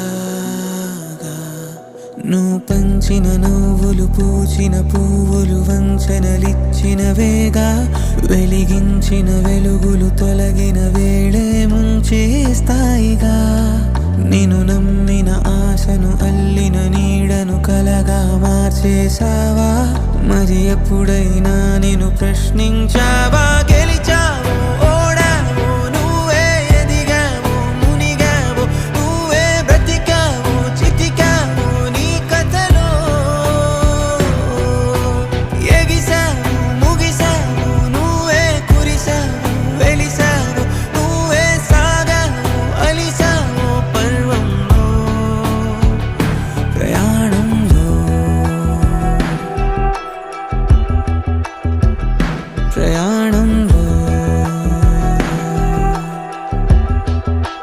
ఆగిందిలాగా నువ్వు పంచిన నవ్వులు పూచిన పువ్వులు వంచనలిచ్చిన వేగా వెలిగించిన వెలుగులు తొలగిన వేళే ముంచేస్తాయిగా నిన్ను నమ్మిన ఆశను అల్లిన నీడను కలగా మార్చేసావా మరి ఎప్పుడైనా నిన్ను ప్రశ్నించావా గెలిచావు